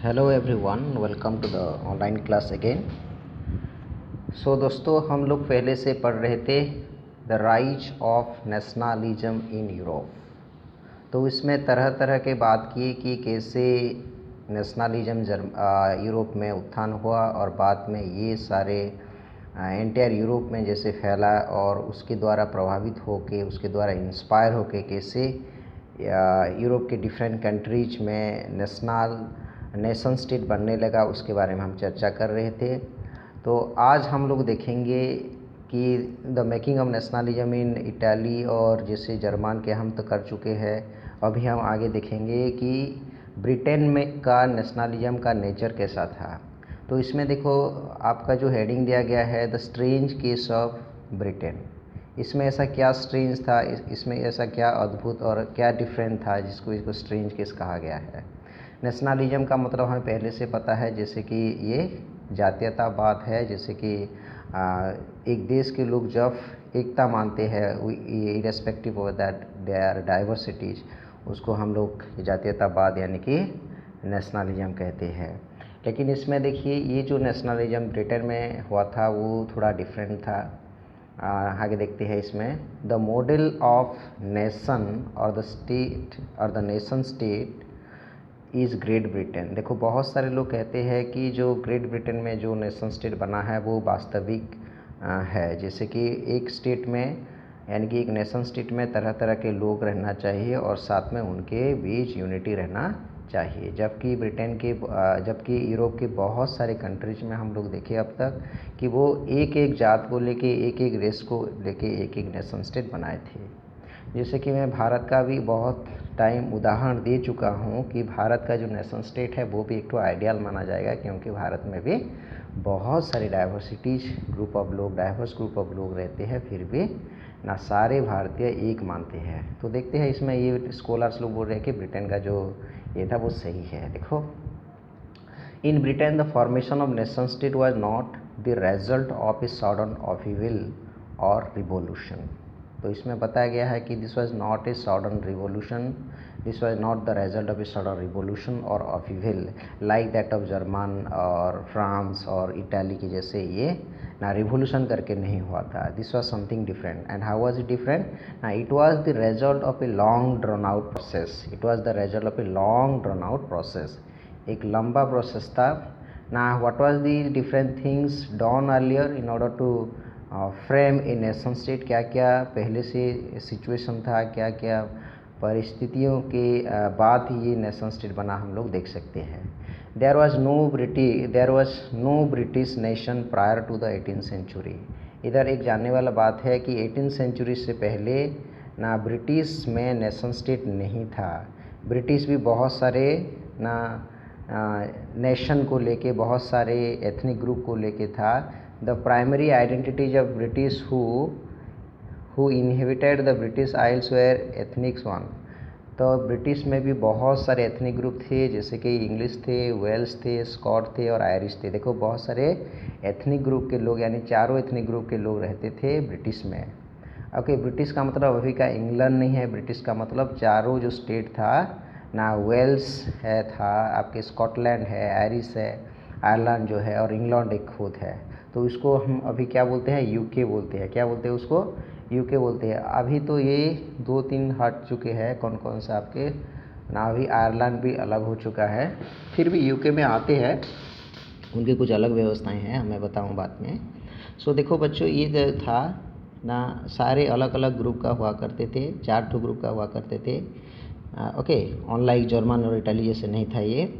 Hello everyone, welcome to the online class again. दोस्तों, हम लोग पहले से पढ़ रहे थे the rise of nationalism in Europe. तो इसमें तरह तरह के बात की कि कैसे नेशनलिज्म यूरोप में उत्थान हुआ और बाद में ये सारे एंटायर यूरोप में जैसे फैला और उसके द्वारा प्रभावित होके, उसके द्वारा इंस्पायर होके कैसे यूरोप के डिफरेंट कंट्रीज में नेशन स्टेट बनने लगा, उसके बारे में हम चर्चा कर रहे थे। तो आज हम लोग देखेंगे कि the making of nationalism in Italy और जैसे जर्मन के हम तो कर चुके हैं। अभी हम आगे देखेंगे कि ब्रिटेन में का नेशनलिज्म का नेचर कैसा था। तो इसमें देखो, आपका जो हेडिंग दिया गया है the strange case of Britain. इसमें ऐसा क्या स्ट्रेंज था, इसमें ऐसा क्या अद्भुत और क्या डिफरेंट था जिसको इसको स्ट्रेंज केस कहा गया है। नेशनलिज्म का मतलब हमें पहले से पता है, जैसे कि ये जातीयतावाद है। जैसे कि एक देश के लोग जब एकता मानते हैं irrespective of that their diversities, उसको हम लोग जातीयतावाद यानी कि नेशनलिज्म कहते हैं। लेकिन इसमें देखिए, ये जो नेशनलिज्म ब्रिटेन में हुआ था वो थोड़ा डिफरेंट था। आगे देखते हैं इसमें द मॉडल ऑफ नेशन और द स्टेट और the nation state is great Britain. देखो, बहुत सारे लोग कहते हैं कि जो ग्रेट ब्रिटेन में जो नेशन स्टेट बना है वो वास्तविक है। जैसे कि एक स्टेट में यानी कि एक नेशन स्टेट में तरह तरह के लोग रहना चाहिए और साथ में उनके बीच यूनिटी रहना चाहिए। जबकि यूरोप के बहुत सारे कंट्रीज में हम लोग देखें अब तक कि वो एक एक जात को लेके, एक एक रेस को लेके एक एक नेशन स्टेट बनाए थे। जैसे कि मैं भारत का भी बहुत टाइम उदाहरण दे चुका हूँ कि भारत का जो नेशन स्टेट है वो भी एक तो आइडियल माना जाएगा, क्योंकि भारत में भी बहुत सारे डाइवर्स ग्रुप ऑफ लोग रहते हैं, फिर भी ना सारे भारतीय एक मानते हैं। तो देखते हैं इसमें ये स्कॉलर्स लोग बोल रहे हैं कि ब्रिटेन का जो ये था वो सही है। देखो, in Britain the formation of nation state was not the result of a sudden upheaval और रिवॉल्यूशन। तो इसमें बताया गया है कि this was not a sudden revolution, this was not the result of a sudden revolution और upheaval like that of German और France और इटाली की जैसे ये ना रिवॉल्यूशन करके नहीं हुआ था। This was something different. And how was it different? ना it was the result of a long drawn out process. It was the result of a long drawn out process. एक लंबा प्रोसेस था ना। What was the different things done earlier in order to frame a nation state? क्या क्या पहले से situation था, क्या क्या परिस्थितियों के बाद ही ये नेशन स्टेट बना, हम लोग देख सकते हैं। There was no British nation prior to the 18th century. इधर एक जानने वाला बात है कि 18th सेंचुरी से पहले ना ब्रिटिश में नेशन स्टेट नहीं था। ब्रिटिश भी बहुत सारे ना नेशन को लेके, बहुत सारे एथनिक ग्रुप को लेके था। The primary identities of British who inhabited the British Isles were ethnic one। तो ब्रिटिश में भी बहुत सारे एथनिक ग्रुप थे, जैसे कि इंग्लिश थे, वेल्स थे, स्कॉट थे और आयरिश थे। देखो, बहुत सारे एथनिक ग्रुप के लोग यानी चारों एथनिक ग्रुप के लोग रहते थे ब्रिटिश में। ओके, ब्रिटिश का मतलब अभी का इंग्लैंड नहीं है। ब्रिटिश का मतलब चारों जो स्टेट था ना, वेल्स है था, आपके स्कॉटलैंड है, आयरिश है, आयरलैंड जो है, और इंग्लैंड एक खुद है। तो इसको हम अभी क्या बोलते हैं? यूके बोलते हैं। क्या बोलते हैं उसको? यूके बोलते हैं। अभी तो ये 2-3 हट चुके हैं। कौन कौन सा आपके ना, अभी आयरलैंड भी अलग हो चुका है, फिर भी यूके में आते हैं। उनकी कुछ अलग व्यवस्थाएं हैं, मैं बताऊं बाद में। देखो बच्चों, ये जो था ना, सारे अलग अलग ग्रुप का हुआ करते थे, 4 ग्रुप का हुआ करते थे। ओके, अनलाइक जर्मन और इटाली जैसे नहीं था ये।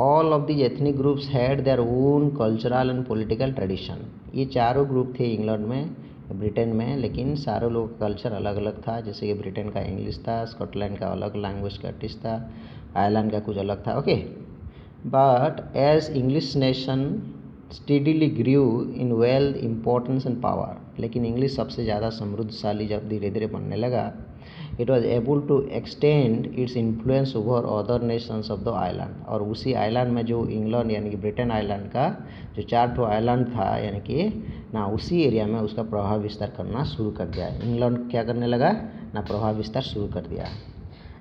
All of these ethnic groups had their own cultural and political tradition। ये चारों ग्रुप थे इंग्लैंड में, ब्रिटेन में, लेकिन सारों लोगों का कल्चर अलग अलग था। जैसे कि ब्रिटेन का इंग्लिश था, स्कॉटलैंड का अलग लैंग्वेज स्कॉटिश था, आयरलैंड का कुछ अलग था। Okay, but as English nation steadily grew in wealth, importance and power. लेकिन इंग्लिश सबसे ज़्यादा समृद्धशाली जब धीरे धीरे बनने लगा, it was able to extend its influence over other nations of the island. और उसी आइलैंड में जो इंग्लैंड यानी कि ब्रिटेन आइलैंड का जो 4 आइलैंड था, यानी कि ना उसी एरिया में उसका प्रभाव विस्तार करना शुरू कर दिया। इंग्लैंड क्या करने लगा ना, प्रभाव विस्तार शुरू कर दिया।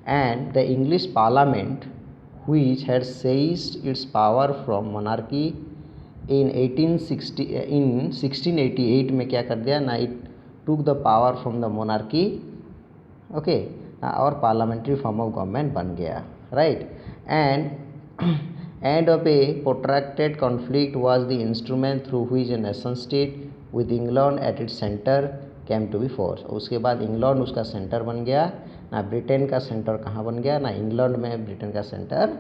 And the English parliament which had seized its power from monarchy in 1688 में क्या कर दिया ना, it took the power from the monarchy, okay, और पार्लियामेंट्री फॉर्म ऑफ गवर्नमेंट बन गया, right. And end of a protracted conflict was the instrument through which a nation state with England at its centre came to be force. उसके बाद England उसका centre बन गया ना, Britain का centre कहाँ बन गया ना, इंग्लैंड में ब्रिटेन का सेंटर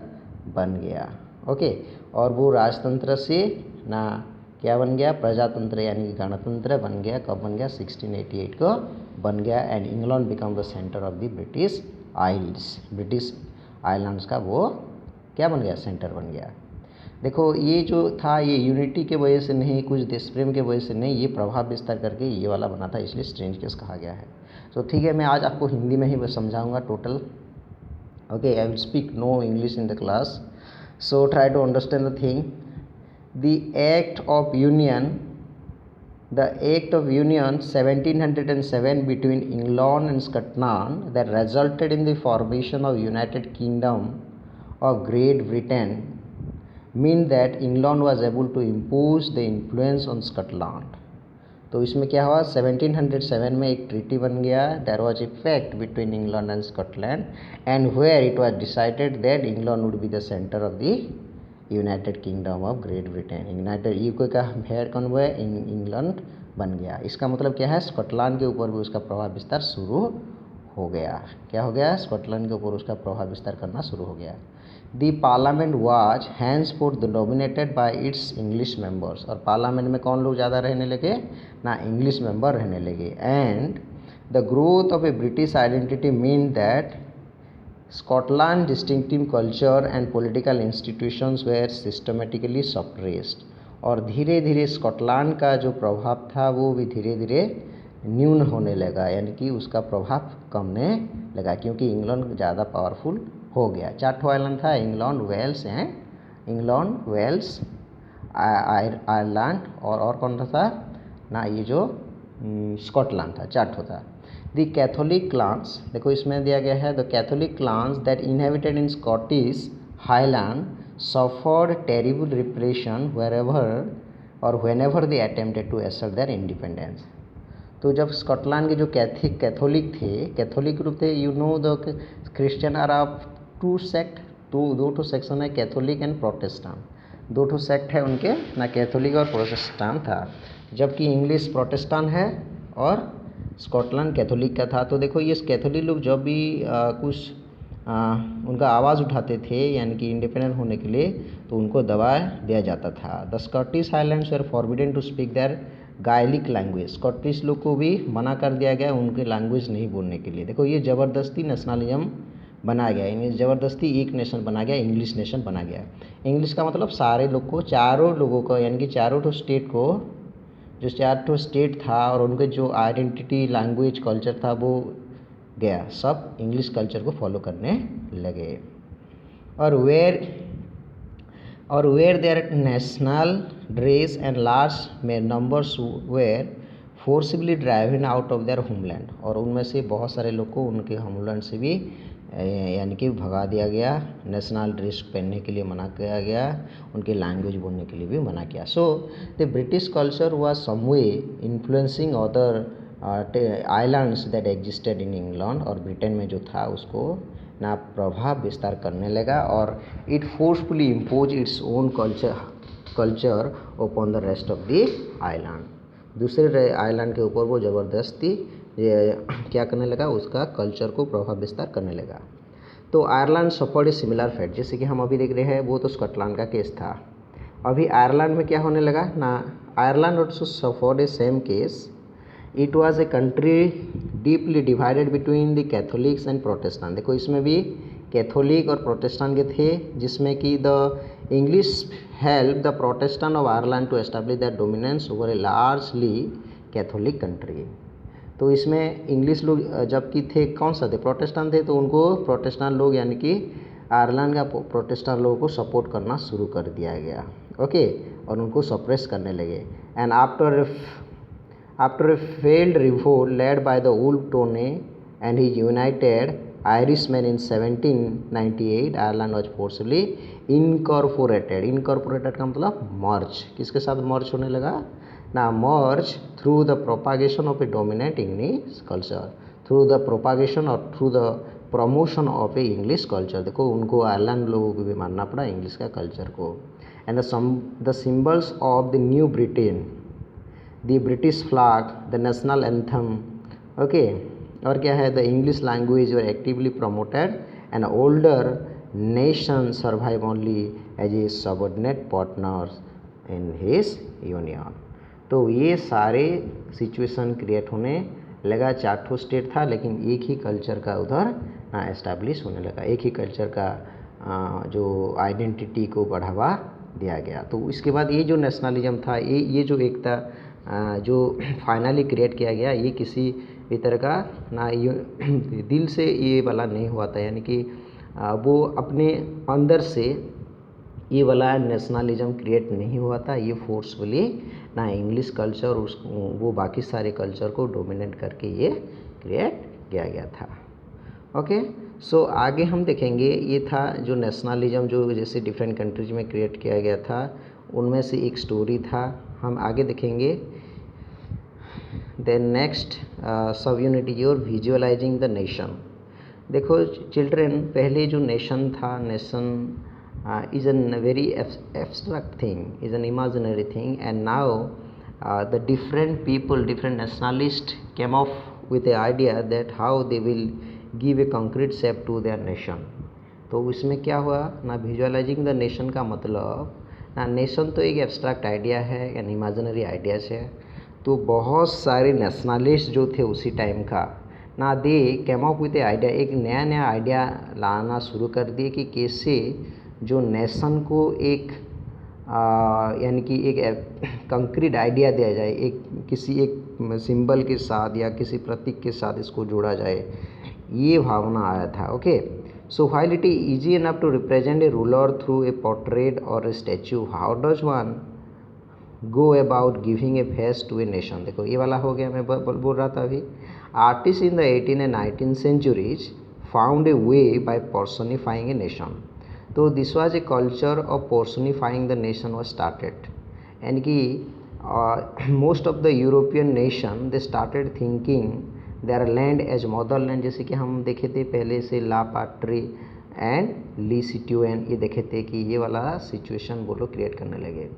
बन गया, ओके। और वो राजतंत्र से ना क्या बन गया, प्रजातंत्र यानी कि गणतंत्र बन गया। कब बन गया, 1688 को बन गया। And England become the centre of the British Isles, British islands का वो क्या बन गया, सेंटर बन गया। देखो ये जो था ये यूनिटी के वजह से नहीं, कुछ देश प्रेम के वजह से नहीं, ये प्रभाव विस्तार करके ये वाला बना था, इसलिए स्ट्रेंज केस कहा गया है। तो ठीक है, मैं आज आपको हिंदी में ही समझाऊंगा total, okay. I will speak no English in the class, so try to understand the thing. The Act of Union 1707 between England and Scotland that resulted in the formation of United Kingdom of Great Britain mean that England was able to impose the influence on Scotland। तो इसमें क्या हुआ, 1707 में एक treaty बन गया, there was a pact between England and Scotland and where it was decided that England would be the centre of the United Kingdom of Great Britain. United UK का head कौन हुआ, इंग्लैंड बन गया। इसका मतलब क्या है, स्कॉटलैंड के ऊपर भी उसका प्रभाव विस्तार शुरू हो गया। क्या हो गया, स्कॉटलैंड के ऊपर उसका प्रभाव विस्तार करना शुरू हो गया। The parliament was henceforth dominated by its English members. और पार्लियामेंट में कौन लोग ज़्यादा रहने लगे ना, इंग्लिश मेंबर रहने लगे। And the growth of A British identity mean that Scotland's distinctive culture and political institutions were systematically suppressed। और धीरे धीरे स्कॉटलैंड का जो प्रभाव था वो भी धीरे धीरे न्यून होने लगा, यानी कि उसका प्रभाव कमने लगा, क्योंकि इंग्लैंड ज़्यादा पावरफुल हो गया। चार आइलैंड था, इंग्लैंड, वेल्स, आयरलैंड और कौन था ना, ये जो स्कॉटलैंड था, चार था। द कैथोलिक क्लान्स, देखो इसमें दिया गया है, the Catholic clans that inhabited in Scottish highland suffered terrible repression wherever और whenever they attempted to assert their independence. तो जब स्कॉटलैंड के जो कैथोलिक थे, कैथोलिक ग्रुप थे, you know the Christian are of two sect, दो ठो section है, कैथोलिक एंड प्रोटेस्टेंट, दो ठो सेक्ट है उनके ना, कैथोलिक और प्रोटेस्टेंट था। जबकि इंग्लिश प्रोटेस्टेंट है और स्कॉटलैंड कैथोलिक का था। तो देखो ये कैथोलिक लोग जब भी कुछ उनका आवाज़ उठाते थे यानी कि इंडिपेंडेंट होने के लिए, तो उनको दबा दिया जाता था। The Scottish highlands were forbidden to speak their Gaelic language. Scottish लोग को भी मना कर दिया गया उनके लैंग्वेज नहीं बोलने के लिए। देखो ये ज़बरदस्ती नेशनलिज्म बनाया गया, यानी ज़बरदस्ती एक नेशन बना गया, इंग्लिश नेशन बना गया। इंग्लिश का मतलब सारे लोग को, चारों लोगों को, यानी कि चारों तो स्टेट को, जो चार ठो स्टेट था और उनके जो आइडेंटिटी, लैंग्वेज, कल्चर था वो गया, सब इंग्लिश कल्चर को फॉलो करने लगे। और wear their national dress and large में numbers were forcibly driven out of their homeland. और उनमें से बहुत सारे लोग को उनके होमलैंड से भी यानी कि भगा दिया गया, नेशनल ड्रेस पहनने के लिए मना किया गया, उनके लैंग्वेज बोलने के लिए भी मना किया। So the British culture was some way influencing other islands that existed in England. और ब्रिटेन में जो था उसको ना प्रभाव विस्तार करने लगा और it forcefully impose its own culture upon the rest of the island. दूसरे आइलैंड के ऊपर वो ज़बरदस्ती क्या करने लगा, उसका कल्चर को प्रभाव विस्तार करने लगा। तो Ireland suffered a similar fate, जैसे कि हम अभी देख रहे हैं, वो तो स्कॉटलैंड का केस था। अभी आयरलैंड में क्या होने लगा ना, Ireland also suffered A same case. It was a country deeply divided between the Catholics and Protestant. देखो इसमें भी कैथोलिक और प्रोटेस्टेंट के थे, जिसमें कि the English help the Protestant of Ireland to establish that dominance over a largely Catholic country. तो इसमें इंग्लिश लोग जबकि थे कौन सा थे, प्रोटेस्टेंट थे, तो उनको प्रोटेस्टेंट लोग यानी कि आयरलैंड का प्रोटेस्टेंट लोगों को सपोर्ट करना शुरू कर दिया गया, ओके, और उनको सप्रेस करने लगे। And after a failed revolt led by the Wolfe Tone and his United Irishman in 1798 Ireland was forcibly incorporated. Incorporated का मतलब मर्ज, किसके साथ मर्ज होने लगा ना, merge through the propagation of a dominant English culture, through the propagation और through the promotion of a English culture. देखो उनको आयरलैंड लोगों को भी मानना पड़ा इंग्लिश का कल्चर को। And the symbols of the new Britain, the British flag, the national anthem, okay, और क्या है, the English language were actively promoted and older nation survive only as a subordinate partners in his union. तो ये सारे situation create होने लगा। 4 ठो state था लेकिन एक ही कल्चर का उधर एस्टैब्लिश होने लगा, एक ही कल्चर का जो आइडेंटिटी को बढ़ावा दिया गया। तो इसके बाद ये जो नेशनलिज्म था, ये जो एकता जो फाइनली क्रिएट किया गया, ये किसी भी तरह का ना ये दिल से ये वाला नहीं हुआ था, यानी कि वो अपने अंदर से ये वाला नेशनलिज्म क्रिएट नहीं हुआ था। ये फोर्सफुली ना इंग्लिश कल्चर वो बाकी सारे कल्चर को डोमिनेट करके ये क्रिएट किया गया था। ओके, सो आगे हम देखेंगे, ये था जो नेशनलिज्म जो जैसे डिफरेंट कंट्रीज में क्रिएट किया गया था, उनमें से एक स्टोरी था, हम आगे देखेंगे। Then next sub unit is your visualizing the nation. देखो चिल्ड्रन, पहले जो नेशन था, nation is a very abstract thing, is an imaginary thing, and now the different people, different nationalists came up with the idea that how they will give a concrete shape to their nation। तो इसमें क्या हुआ ना, visualising the nation का मतलब ना, nation तो एक एब्स्ट्रैक्ट आइडिया है, एन इमेजिनरी आइडियाज है। तो बहुत सारे नेशनलिस्ट जो थे उसी टाइम का ना, they came up with a idea, एक नया नया आइडिया लाना शुरू कर दिए कि कैसे जो नेशन को एक यानी कि एक कंक्रीट आइडिया दिया जाए, एक किसी एक सिंबल के साथ या किसी प्रतीक के साथ इसको जोड़ा जाए, ये भावना आया था। Okay, so while it is easy enough to represent a ruler through a portrait और a statue, how does one go about giving a face to a nation. देखो ये वाला हो गया, मैं बोल रहा था अभी। Artist in the 18 and 19 centuries found a way by personifying a nation। तो this was a culture of personifying the nation was started, यानी कि most of the European nation they started thinking their land as motherland. जैसे कि हम देखे थे पहले से ला पाट्री एंड ली सिट्यूएन, ये देखे थे कि ये वाला सिचुएशन वो लोग क्रिएट करने लगे।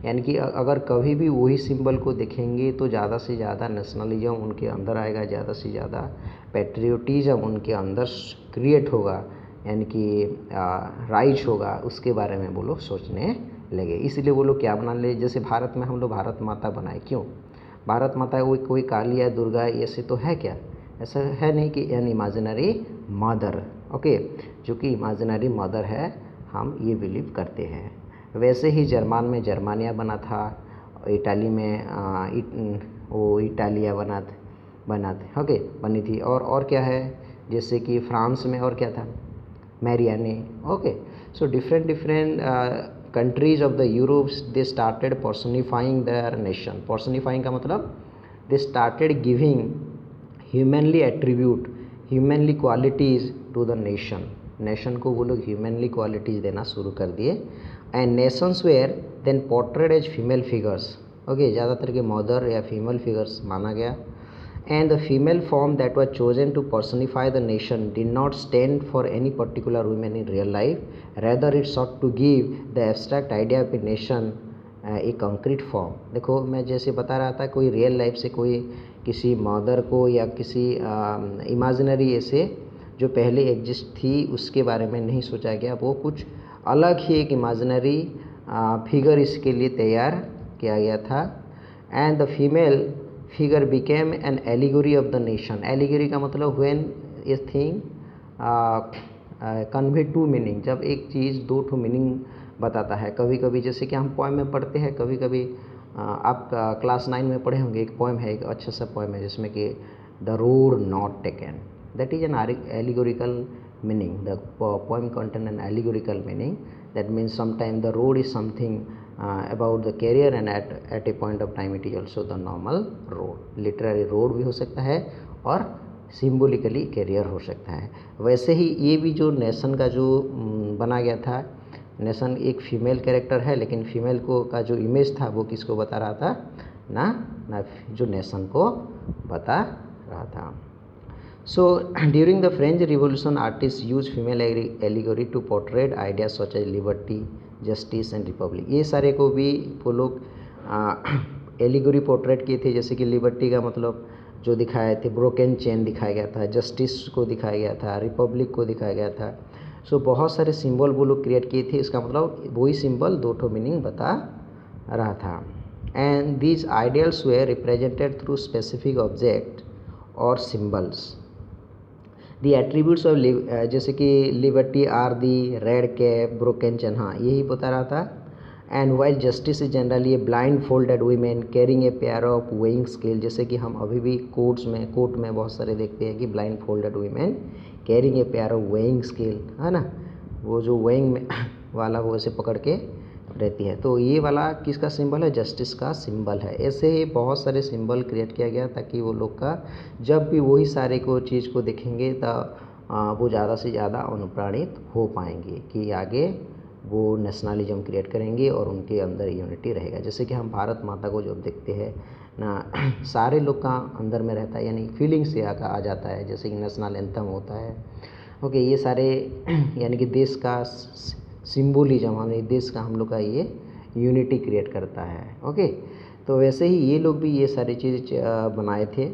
यानी कि अगर कभी भी वही सिंबल को देखेंगे तो ज़्यादा से ज़्यादा नेशनलिज्म उनके अंदर आएगा, ज़्यादा से ज़्यादा पैट्रियोटिज्म उनके अंदर क्रिएट होगा, यानी कि राइज होगा, उसके बारे में वो लोग सोचने लगे। इसलिए वो लोग क्या बना ले, जैसे भारत में हम लोग भारत माता बनाए, क्यों भारत माता है, कोई काली या दुर्गा ऐसे तो है क्या, ऐसा है नहीं कि एन इमेजिनरी मदर, ओके, जो कि इमेजिनरी मदर है, हम ये बिलीव करते हैं। वैसे ही जर्मन में जर्मानिया बना था, इटाली में वो इटालिया बना थे, ओके, बनी थी। और क्या है, जैसे कि फ्रांस में और क्या था, Marianne, okay. So different countries of the Europe they started personifying their nation. Personifying का मतलब they started giving humanly attribute, humanly qualities to the nation को वो लोग ह्यूमनली क्वालिटीज़ देना शुरू कर दिए। And nations were then portrayed as female figures, okay, ज़्यादातर के मदर या फीमेल फिगर्स माना गया। And the female form that was chosen to personify the nation did not stand for any particular woman in real life, rather it sought to give the abstract idea of a nation a concrete form। देखो मैं जैसे बता रहा था, कोई real life से कोई किसी मदर को या किसी इमेजिनरी ऐसे जो पहले एग्जिस्ट थी उसके बारे में नहीं सोचा गया, वो कुछ अलग ही एक इमेजिनरी फिगर इसके लिए तैयार किया गया था। And the female figure became an allegory of the nation. Allegory का मतलब when a thing convey to meaning, जब एक चीज़ दो ठो मीनिंग बताता है। कभी कभी जैसे कि हम पोएम में पढ़ते हैं, कभी कभी आप क्लास 9 में पढ़े होंगे, एक पोएम है, एक अच्छा सा पोएम है जिसमें कि the road not taken, that is an allegorical meaning। The poem contain an allegorical meaning, that means sometime the road is something about the career and at a point of time it is also the normal road। literary road भी हो सकता है और symbolically career हो सकता है। वैसे ही ये भी जो नेशन का जो बना गया था, नेशन एक फीमेल कैरेक्टर है, लेकिन फीमेल को का जो इमेज था वो किसको बता रहा था, ना जो नेशन को बता रहा था। So during the French Revolution, artists used female allegory to portray ideas such as liberty, justice and republic। ये सारे को भी वो लोग एलिगोरी पोर्ट्रेट किए थे, जैसे कि लिबर्टी का मतलब जो दिखाए थे, ब्रोकन चेन दिखाया गया था, जस्टिस को दिखाया गया था, रिपब्लिक को दिखाया गया था। सो बहुत सारे सिंबल वो लोग क्रिएट किए थे, इसका मतलब वही सिंबल दो ठो मीनिंग बता रहा था। And these ideals were represented through specific object और सिम्बल्स। दी एट्रीब्यूट्स ऑफ जैसे कि liberty are the red cap, broken chain, हाँ यही बता रहा था। And while justice is generally a blind folded women carrying a pair of weighing scale, जैसे कि हम अभी भी कोर्ट में बहुत सारे देखते हैं कि blind folded women carrying a pair of weighing scale, है ना, वो जो वेइंग में वाला वो ऐसे पकड़ के रहती है। तो ये वाला किसका सिंबल है, जस्टिस का सिंबल है। ऐसे ही बहुत सारे सिंबल क्रिएट किया गया ताकि वो लोग का जब भी वही सारे को चीज़ को देखेंगे तो वो ज़्यादा से ज़्यादा अनुप्राणित हो पाएंगे कि आगे वो नेशनलिज्म क्रिएट करेंगे और उनके अंदर यूनिटी रहेगा। जैसे कि हम भारत माता को जब देखते हैं ना, सारे लोग का अंदर में रहता है, यानी फीलिंग से आ जाता है, जैसे कि नेशनल एंथम होता है। ओके, ये सारे यानी कि देश का सिम्बोलिज्म, हमारे देश का हम लोग का ये यूनिटी क्रिएट करता है। ओके, तो वैसे ही ये लोग भी ये सारी चीज़ बनाए थे।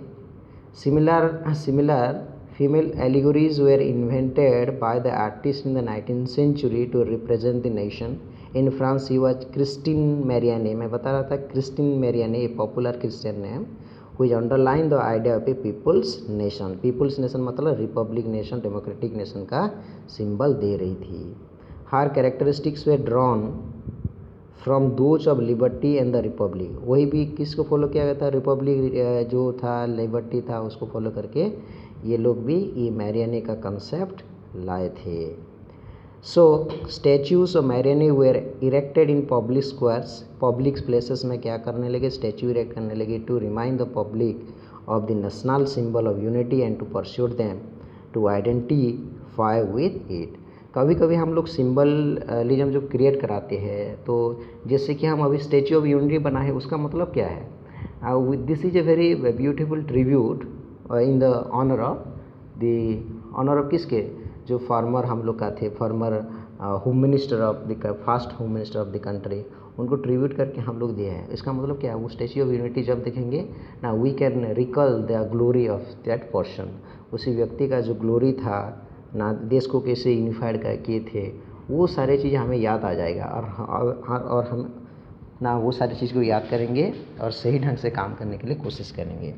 Similar female allegories were invented by the artist in the 19th century to represent the nation. In France he was Christine Marianne, मैं बता रहा था Christine Marianne, a popular Christian name which underline the idea of a people's nation। People's nation मतलब republic nation, democratic nation का symbol दे रही थी। Her characteristics were drawn from those of liberty and the republic, वही भी किसको follow किया गया था, रिपब्लिक जो था, लिबर्टी था, उसको फॉलो करके ये लोग भी ये मैरियाने का कंसेप्ट लाए थे। So statues of Marianne were erected in public squares, public places में क्या करने लगे, स्टैच्यू इरेक्ट करने लगे to remind the public of the national symbol of unity and to persuade them to identify with it. कभी कभी हम लोग सिंबलिज्म जो क्रिएट कराते हैं, तो जैसे कि हम अभी स्टैच्यू ऑफ यूनिटी बना है, उसका मतलब क्या है, this is a very beautiful tribute in the honour of किसके, जो फार्मर हम लोग का थे, former home minister of the first home minister of the country, उनको ट्रिब्यूट करके हम लोग दिए हैं। इसका मतलब क्या है, वो स्टैच्यू ऑफ यूनिटी जब देखेंगे ना, we can recall the glory of that person, उसी व्यक्ति का जो ग्लोरी था ना, देश को कैसे यूनिफाइड किए थे, वो सारे चीज़ हमें याद आ जाएगा और हम ना वो सारी चीज़ को याद करेंगे और सही ढंग से काम करने के लिए कोशिश करेंगे।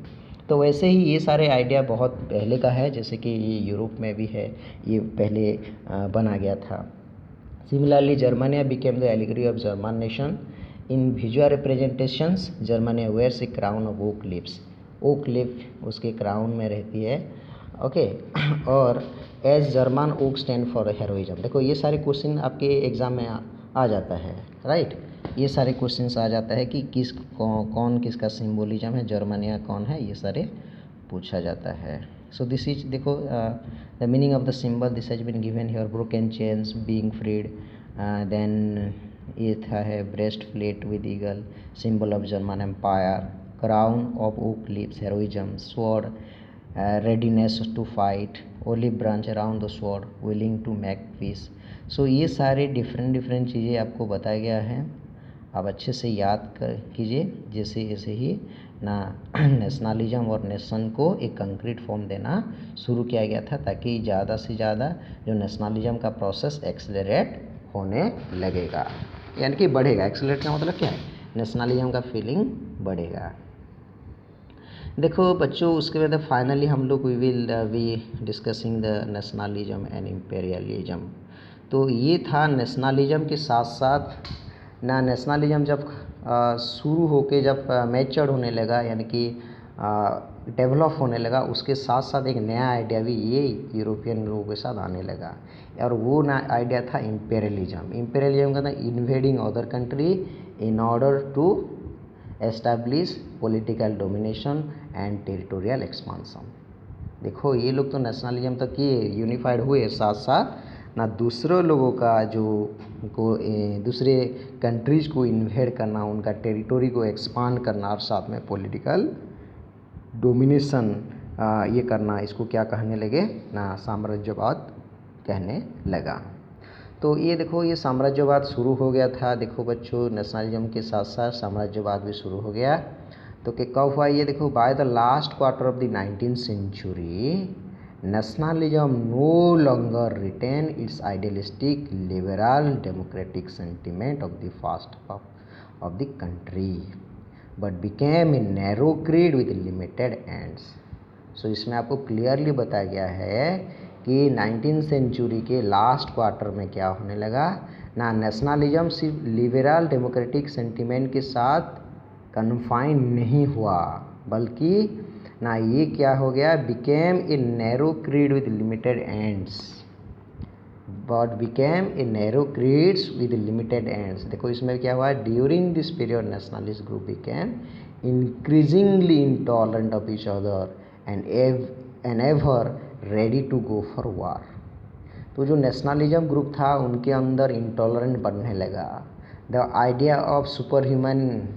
तो वैसे ही ये सारे आइडिया बहुत पहले का है, जैसे कि ये यूरोप में भी है, ये पहले बना गया था। Similarly Germania became the allegory of German nation in visual representations. Germania wears a crown of oak leaves, oak leaf उसके क्राउन में रहती है। ओके और as German oak stand for heroism. देखो ये सारे क्वेश्चन आपके एग्जाम में आ जाता है, राइट, ये सारे क्वेश्चंस आ जाता है कि कौन किसका सिम्बोलिज्म है, जर्मनिया कौन है, ये सारे पूछा जाता है। सो दिस इज, देखो the meaning of the symbol, this has been given here, broken chains, being freed, then ये था है breast plate with eagle, symbol of German empire, crown of oak leaves, heroism, sword, readiness to fight, olive branch around the sword, willing to make peace। सो ये सारे different चीज़ें आपको बताया गया है, आप अच्छे से याद कर कीजिए। जैसे ऐसे ही ना नेशनलिज्म और नेशन को एक कंक्रीट फॉर्म देना शुरू किया गया था, ताकि ज़्यादा से ज़्यादा जो नेशनलिज्म का प्रोसेस एक्सेलरेट होने लगेगा, यानी कि बढ़ेगा। एक्सेलरेट का मतलब क्या है, नेशनलिज्म का फीलिंग बढ़ेगा। देखो बच्चों, उसके बाद फाइनली हम लोग we will be discussing the nationalism and imperialism. तो ये था नेशनलिज्म के साथ साथ ना, नेशनलिज्म जब शुरू होके जब मैच्योर होने लगा, यानी कि डेवलप होने लगा, उसके साथ साथ एक नया आइडिया भी ये यूरोपियन लोगों के साथ आने लगा, और वो नया आइडिया था इम्पेरियलिज्म। इम्पेरियलिज्म का था invading other country in order to establish political domination and territorial expansion. देखो ये लोग तो नेशनलिज्म तक किए, यूनिफाइड हुए, साथ साथ ना दूसरों लोगों का जो दूसरे कंट्रीज को इन्वेड करना, उनका टेरिटोरी को एक्सपांड करना और साथ में पॉलिटिकल डोमिनेशन ये करना, इसको क्या कहने लगे ना, साम्राज्यवाद कहने लगा। तो ये देखो ये साम्राज्यवाद शुरू हो गया था। देखो बच्चों, नेशनलिज्म के साथ साथ साम्राज्यवाद भी शुरू हो गया। तो कि कब हुआ ये देखो, by the last quarter of the 19th century nationalism no longer retain its idealistic liberal democratic sentiment of the first of the country but became a narrow creed with limited ends. So इसमें आपको clearly बताया गया है कि 19th century के last quarter में क्या होने लगा ना, नेशनलिज्म सिर्फ लिबरल डेमोक्रेटिक सेंटिमेंट के साथ कन्फाइंड नहीं हुआ, बल्कि ना ये क्या हो गया, became a narrow creed with limited ends, but became a narrow creeds with limited ends. देखो इसमें क्या हुआ, during this period nationalist group became increasingly intolerant of each other and ever ready to go for war. तो जो nationalism group था उनके अंदर intolerant बनने लगा। The idea of super human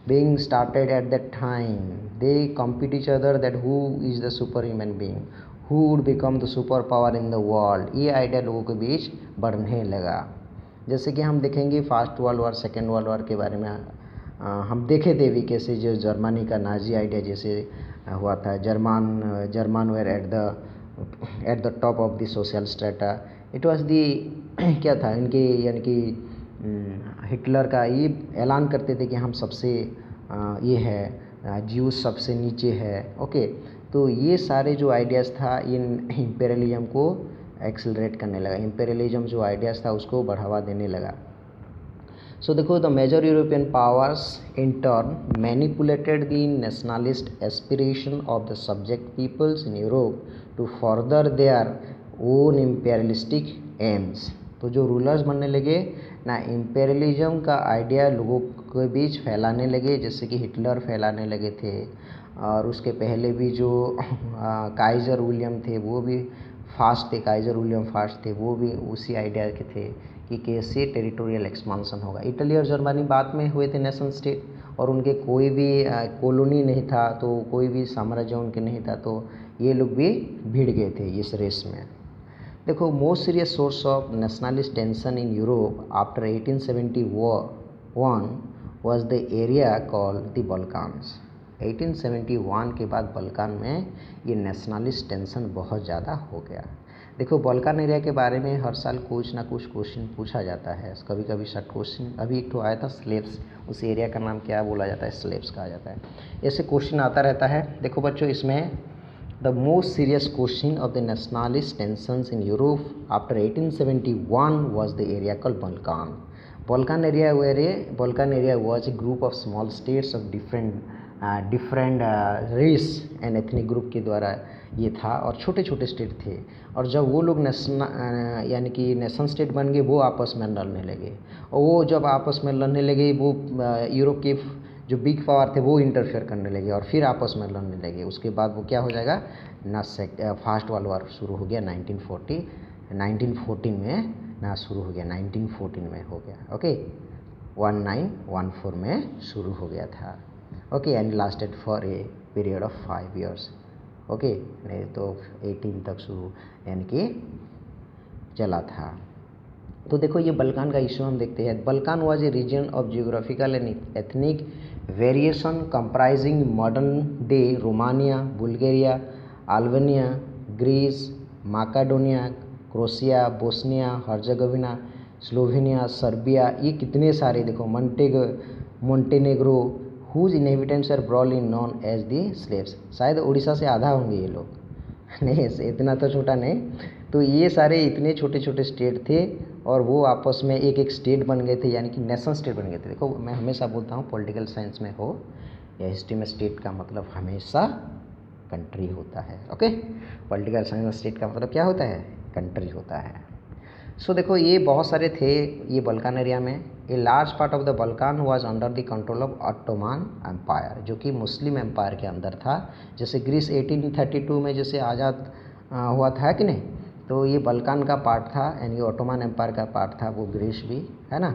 being started at that time. They compete each other that who is the superhuman being, who would become the super power in the world। ये idea लोगों के बीच बढ़ने लगा। जैसे कि हम देखेंगे first world war, second world war के बारे में हम देखे थे भी, कैसे जो जर्मनी का नाजी आइडिया जैसे हुआ था, German were at the top of the social strata. It was the क्या था इनके, यानी कि हिटलर का ये ऐलान करते थे कि हम सबसे ये है, ज्यूस सबसे नीचे है। ओके, तो ये सारे जो आइडियाज़ था इन इम्पेरियलिज्म को एक्सेलरेट करने लगा, इम्पेरियलिज्म जो आइडियाज़ था उसको बढ़ावा देने लगा। सो देखो, the major European powers in turn manipulated the nationalist aspiration of the subject peoples in Europe to further their own imperialistic aims. तो जो रूलर्स बनने लगे ना, इम्पेरियलिज्म का आइडिया लोगों के बीच फैलाने लगे, जैसे कि हिटलर फैलाने लगे थे, और उसके पहले भी जो काइजर विलियम थे वो भी फास्ट थे, काइजर विलियम फास्ट थे, वो भी उसी आइडिया के थे कि कैसे टेरिटोरियल एक्सपांसन होगा। इटली और जर्मनी बाद में हुए थे नेशन स्टेट, और उनके कोई भी कॉलोनी नहीं था, तो कोई भी साम्राज्य उनके नहीं था, तो ये लोग भी भिड़ गए थे इस रेस में। देखो, most serious source of nationalist tension in Europe after 1871 was the area called the Balkans. 1871 के बाद बल्कान में ये नेशनलिस्ट टेंशन बहुत ज़्यादा हो गया। देखो, बल्कान एरिया के बारे में हर साल कुछ ना कुछ क्वेश्चन पूछा जाता है, कभी कभी शॉर्ट क्वेश्चन। अभी एक तो आया था स्लेब्स, उस एरिया का नाम क्या बोला जाता है, स्लेब्स कहा जाता है। ऐसे क्वेश्चन आता रहता है। देखो बच्चों, इसमें the most serious question of the nationalist tensions in Europe after 1871 was the area called Balkan. Balkan area was a group of small states of different race and ethnic group के द्वारा ये था, और छोटे छोटे स्टेट थे। और जब वो लोग यानी कि नेशन स्टेट बन गए, वो आपस में लड़ने लगे, और वो जब आपस में लड़ने लगे, वो यूरोप के जो बिग पावर थे वो इंटरफेयर करने लगे, और फिर आपस में लड़ने लगे। उसके बाद वो क्या हो जाएगा ना, फर्स्ट वर्ल्ड वॉर शुरू हो गया 1914 में ना, शुरू हो गया 1914 में हो गया। ओके, 1914 में शुरू हो गया था। Okay, and lasted for a period of 5 years। Okay, नहीं तो 18 तक शुरू यानी कि चला था। तो देखो, ये बल्कान का इशू हम देखते हैं। Balkan was a region of geographical and ethnic variation comprising modern day Romania, Bulgaria, Albania, Greece, Macedonia, Croatia, Bosnia Herzegovina, Slovenia, Serbia, ये कितने सारे देखो, Montenegro, whose inhabitants are broadly known as the Slavs. शायद उड़ीसा से आधा होंगे ये लोग, नहीं इतना तो छोटा नहीं। तो ये सारे इतने छोटे छोटे स्टेट थे, और वो आपस में एक एक स्टेट बन गए थे, यानी कि नेशन स्टेट बन गए थे। देखो, मैं हमेशा बोलता हूँ, पॉलिटिकल साइंस में हो या हिस्ट्री में, स्टेट का मतलब हमेशा कंट्री होता है। ओके, पॉलिटिकल साइंस में स्टेट का मतलब क्या होता है, कंट्री होता है। सो देखो, ये बहुत सारे थे ये बल्कान एरिया में, a large part of the Balkan was under the control of Ottoman empire, जो कि मुस्लिम एम्पायर के अंदर था। जैसे ग्रीस 1832 में जैसे आज़ाद हुआ था कि नहीं, तो ये बल्कान का पार्ट था एंड ये ऑटोमन एम्पायर का पार्ट था, वो ग्रीस भी है ना।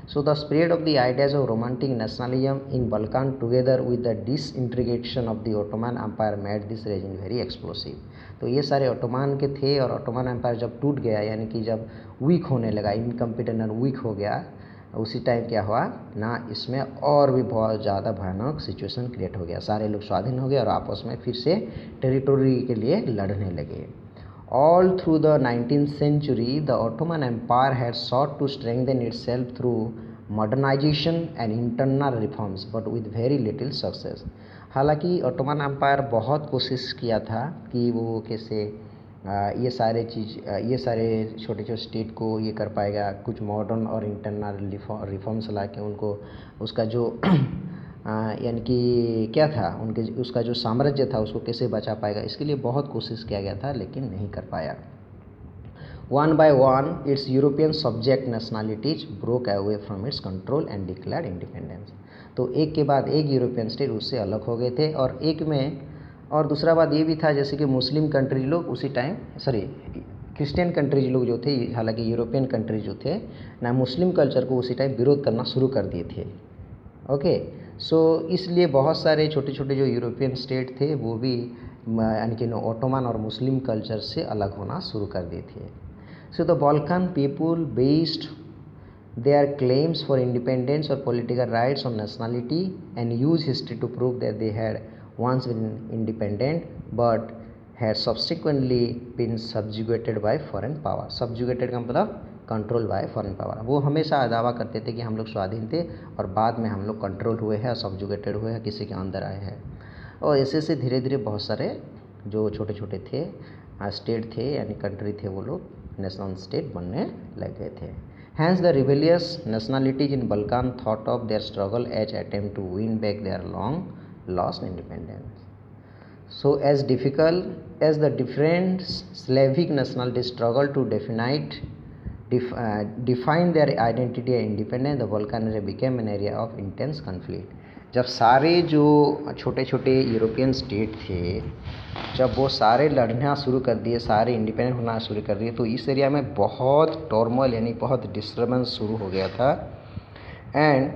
So the spread of the ideas of romantic nationalism in Balkan together with the disintegration of the Ottoman empire made this region very explosive. तो ये सारे ऑटोमन के थे और ऑटोमन एम्पायर जब टूट गया, यानी कि जब वीक होने लगा, इनकम्पिटेंट और वीक हो गया, उसी टाइम क्या हुआ ना, इसमें और भी बहुत ज़्यादा भयानक सिचुएशन क्रिएट हो गया। सारे लोग स्वाधीन हो गए और आपस में फिर से टेरिटोरी के लिए लड़ने लगे। All through the 19th century, the Ottoman Empire had sought to strengthen itself through modernization and internal reforms, but with very little success. हालांकि ऑटोमन एम्पायर बहुत कोशिश किया था कि वो कैसे ये सारे छोटे छोटे स्टेट को ये कर पाएगा, कुछ मॉडर्न और इंटरनल रिफॉर्म्स ला के उनको उसका जो यानी कि क्या था उसका जो साम्राज्य था उसको कैसे बचा पाएगा, इसके लिए बहुत कोशिश किया गया था लेकिन नहीं कर पाया। One by one it's European subject nationalities broke away from its control and declared independence. तो एक के बाद एक यूरोपियन स्टेट उससे अलग हो गए थे। और एक में और दूसरा बात ये भी था जैसे कि मुस्लिम कंट्रीज लोग उसी टाइम क्रिश्चियन कंट्रीज लोग जो थे, हालांकि यूरोपियन कंट्रीज जो थे ना, मुस्लिम कल्चर को उसी टाइम विरोध करना शुरू कर दिए थे। ओके, सो इसलिए बहुत सारे छोटे छोटे जो यूरोपियन स्टेट थे वो भी यानी कि ऑटोमन और मुस्लिम कल्चर से अलग होना शुरू कर दिए थे। So the Balkan people based their claims for independence और political rights on nationality and use history to prove that they had once been independent but had subsequently been subjugated by foreign power. Subjugated का मतलब control by foreign power. वो हमेशा दावा करते थे कि हम लोग स्वाधीन थे और बाद में हम लोग कंट्रोल हुए हैं, सब्जुगेटेड हुए हैं, किसी के अंदर आए हैं। और ऐसे से धीरे धीरे बहुत सारे जो छोटे छोटे थे स्टेट थे यानी कंट्री थे, वो लोग नेशनल स्टेट बनने लग गए थे। Hence the rebellious nationalities in Balkan thought of their struggle as attempt to win back their long lost independence. So as difficult as the different Slavic nationalities struggle to define their identity and independence, the Balkan area became an area of intense conflict. जब सारे जो छोटे छोटे European state थे, जब वो सारे लड़ना शुरू कर दिए, सारे इंडिपेंडेंट होना शुरू कर दिए, तो इस एरिया में बहुत टॉर्मोइल यानी बहुत डिस्टर्बेंस शुरू हो गया था। And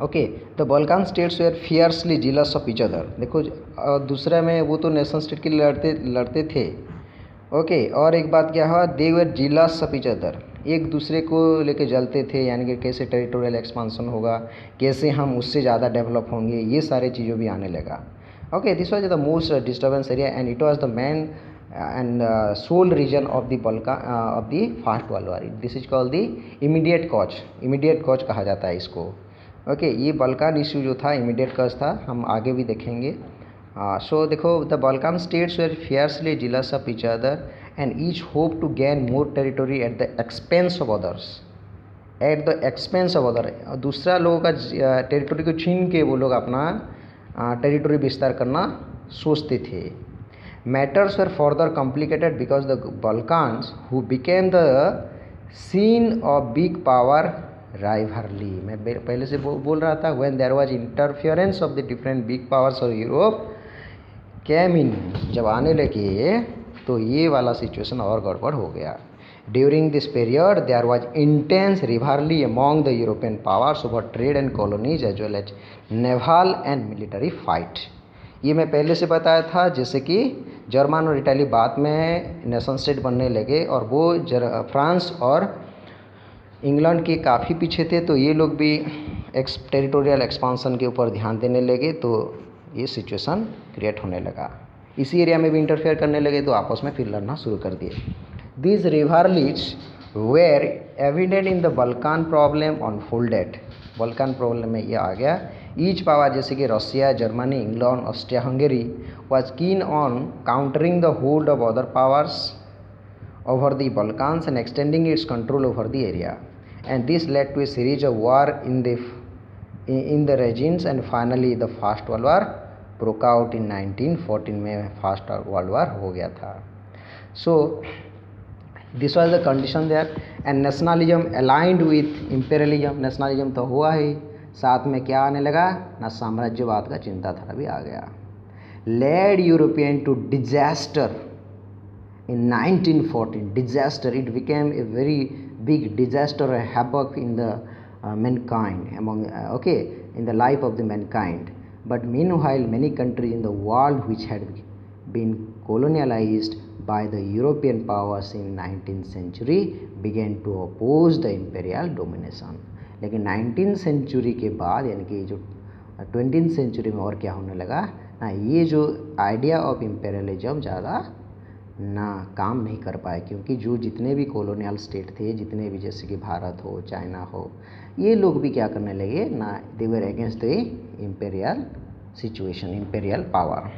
okay, the Balkan states were fiercely jealous of each other. देखो दूसरा में वो तो नेशनल स्टेट के लिए लड़ते थे। ओके, और एक बात क्या हुआ, they were jealous of each other, एक दूसरे को लेके जलते थे, यानी कि कैसे टेरिटोरियल एक्सपांसन होगा, कैसे हम उससे ज़्यादा डेवलप होंगे, ये सारे चीज़ों भी आने लगा। Okay, this was the most disturbance area and it was the main and sole region of the Balkan of the First World War. This is called the immediate cause कहा जाता है इसको। ओके, ये बल्कान इशू जो था immediate cause था, हम आगे भी देखेंगे। सो देखो, the Balkan states were fiercely jealous of each other and each hope to gain more territory at the expense of others, दूसरा लोगों का टेरिटोरी को छीन के वो लोग अपना टेरिटोरी विस्तार करना सोचते थे। Matters were further complicated because the Balkans who became the scene of big power rivalry. मैं पहले से बोल रहा था, when there was interference of the different big powers of Europe came in, जब आने लगे तो ये वाला सिचुएशन और गड़बड़ हो गया। During this period there was intense rivalry among the European powers over trade and colonies as well as naval and military fight. ये मैं पहले से बताया था, जैसे कि जर्मन और इटाली बाद में नेशन स्टेट बनने लगे और वो फ्रांस और इंग्लैंड के काफ़ी पीछे थे, तो ये लोग भी टेरिटोरियल एक्सपांसन के ऊपर ध्यान देने लगे, तो ये सिचुएशन क्रिएट होने लगा। इसी एरिया में भी इंटरफेयर करने लगे, तो आपस में फिर लड़ना शुरू कर दिए। This rivalries were evident in the Balkan problem unfolded. Balkan problem में ये आ गया। ईच पावर जैसे कि Russia, Germany, England, Austria, Hungary was keen on countering the hold of other powers over the Balkans and extending its control over the area, and this led to a series of war in the regions, and finally the First World War broke out in 1914 में First World War हो गया था। So this was the condition there and nationalism aligned with imperialism. Nationalism तो हुआ ही, साथ में क्या आने लगा ना, साम्राज्यवाद का चिंताधारा भी आ गया। Led European to disaster in 1914, disaster, it became a very big disaster, a havoc in the mankind, among in the life of the mankind. But meanwhile, many countries in the world which had been colonialized by the European powers in 19th century began to oppose the imperial domination. लेकिन 19th century के बाद, यानी कि जो 20th century में और क्या होने लगा ना, ये जो आइडिया ऑफ इम्पेरियलिज्म ज़्यादा ना काम नहीं कर पाए, क्योंकि जो जितने भी कॉलोनियल स्टेट थे, जितने भी जैसे कि भारत हो, चाइना हो, ये लोग भी क्या करने लगे ना, they were against the imperial situation, imperial power.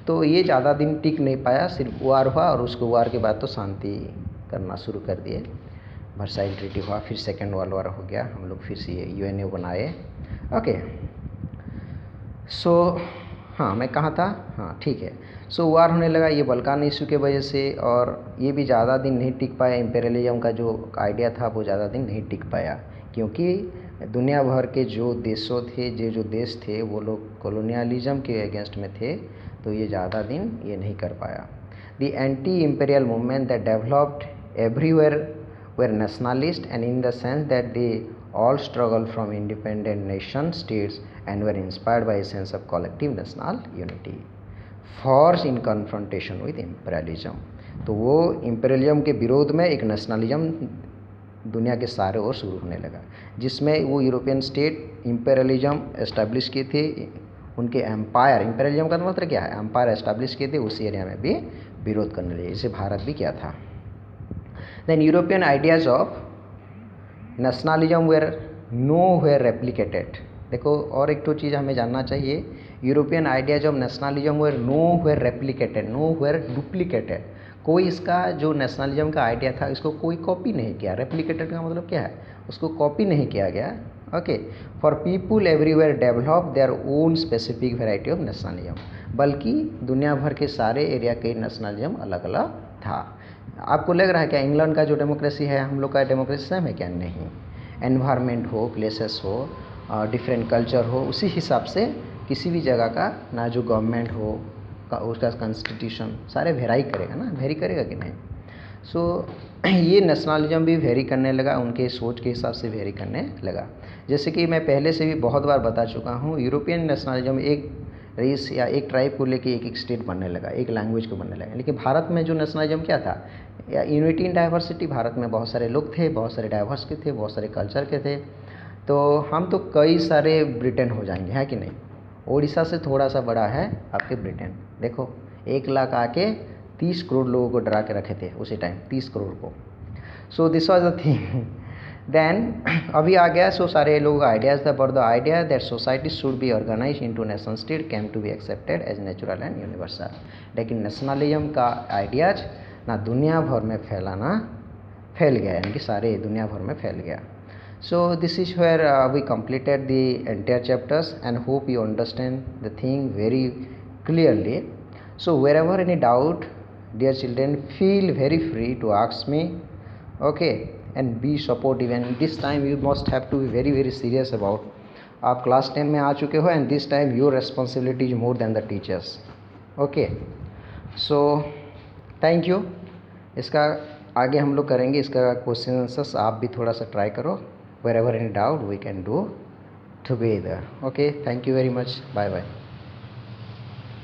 तो ये ज़्यादा दिन टिक नहीं पाया, सिर्फ वार हुआ और उसको वार के बाद तो शांति करना शुरू कर दिए। वर्साइल ट्रीटी हुआ, फिर सेकेंड वर्ल्ड वॉर हो गया, हम लोग फिर से यूएनओ बनाए। ओके, सो हाँ, मैं कहाँ था, हाँ ठीक है। सो वार होने लगा ये बल्कान इशू के वजह से, और ये भी ज़्यादा दिन नहीं टिक पाया। इम्पेरियलिज्म का जो आइडिया था वो ज़्यादा दिन नहीं टिक पाया, क्योंकि दुनिया भर के जो देशों थे, जो देश थे, वो लोग कॉलोनियलिज्म के अगेंस्ट में थे, तो ये ज़्यादा दिन ये नहीं कर पाया। The anti imperial movement that developed everywhere were nationalist and in the sense that they all struggle from independent nation states and were inspired by a sense of collective national unity forced in confrontation with imperialism। तो वो imperialism के विरोध में एक nationalism दुनिया के सारे ओर शुरू होने लगा, जिसमें वो यूरोपियन स्टेट इम्पेरियलिज्म एस्टैब्लिश किए थे, उनके एम्पायर, इम्पेरियलिज्म का मतलब क्या है, एम्पायर एस्टैब्लिश किए थे, उस एरिया में भी विरोध करने लगे, जैसे भारत भी किया था। Then European ideas of nationalism were nowhere replicated. देखो, और एक तो चीज़ हमें जानना चाहिए, European ideas of nationalism were nowhere replicated, nowhere duplicated. कोई इसका जो नेशनलिज्म का आइडिया था, इसको कोई कॉपी नहीं किया। रेप्लिकेटेड का मतलब क्या है, उसको कॉपी नहीं किया गया। Okay, for people everywhere develop their own specific variety of nationalism, बल्कि दुनिया भर के सारे एरिया के नेशनलिज्म अलग अलग था। आपको लग रहा है क्या इंग्लैंड का जो डेमोक्रेसी है, हम लोग का डेमोक्रेसी सेम है क्या? नहीं। एनवायरनमेंट हो, प्लेसेस हो, डिफरेंट कल्चर हो, उसी हिसाब से किसी भी जगह का ना जो गवर्नमेंट हो उसका कॉन्स्टिट्यूशन सारे वेरी करेगा ना, वेरी करेगा कि नहीं। सो ये नेशनलिज्म भी वेरी करने लगा, उनके सोच के हिसाब से वेरी करने लगा। जैसे कि मैं पहले से भी बहुत बार बता चुका हूँ, यूरोपियन नेशनलिज्म एक रेस या एक ट्राइब को लेके एक स्टेट बनने लगा, एक लैंग्वेज को बनने लगा। लेकिन भारत में जो नेशनलिज्म क्या था, या यूनिटी इन डाइवर्सिटी। भारत में बहुत सारे लोग थे, बहुत सारे डाइवर्स के थे, बहुत सारे कल्चर के थे, तो हम तो कई सारे ब्रिटेन हो जाएंगे, है कि नहीं। उड़ीसा से थोड़ा सा बड़ा है आपके ब्रिटेन। देखो 1 लाख आके 30 करोड़ लोगों को डरा के रखे थे उसी टाइम, 30 करोड़ को। So this was the thing. Then अभी आ गया, सो सारे लोगों का आइडियाज था, but the idea that society should be organize into nation state came to be accepted as natural and universal. लेकिन नेशनलिज्म का आइडियाज ना दुनिया भर में फैल गया, यानी कि सारे दुनिया भर में फैल गया। So this is where we completed the entire chapters and hope you understand the thing very clearly. So wherever any doubt, dear children, feel very free to ask me, okay, and be supportive, and this time you must have to be very very serious about, आप class 10 में आ चुके हो, and this time your responsibility is more than the teachers, okay. So thank you। इसका आगे हम लोग करेंगे, इसका क्वेश्चन आंसर्स आप भी थोड़ा सा ट्राई करो। wherever any doubt we can do together, okay। thank you very much, bye bye।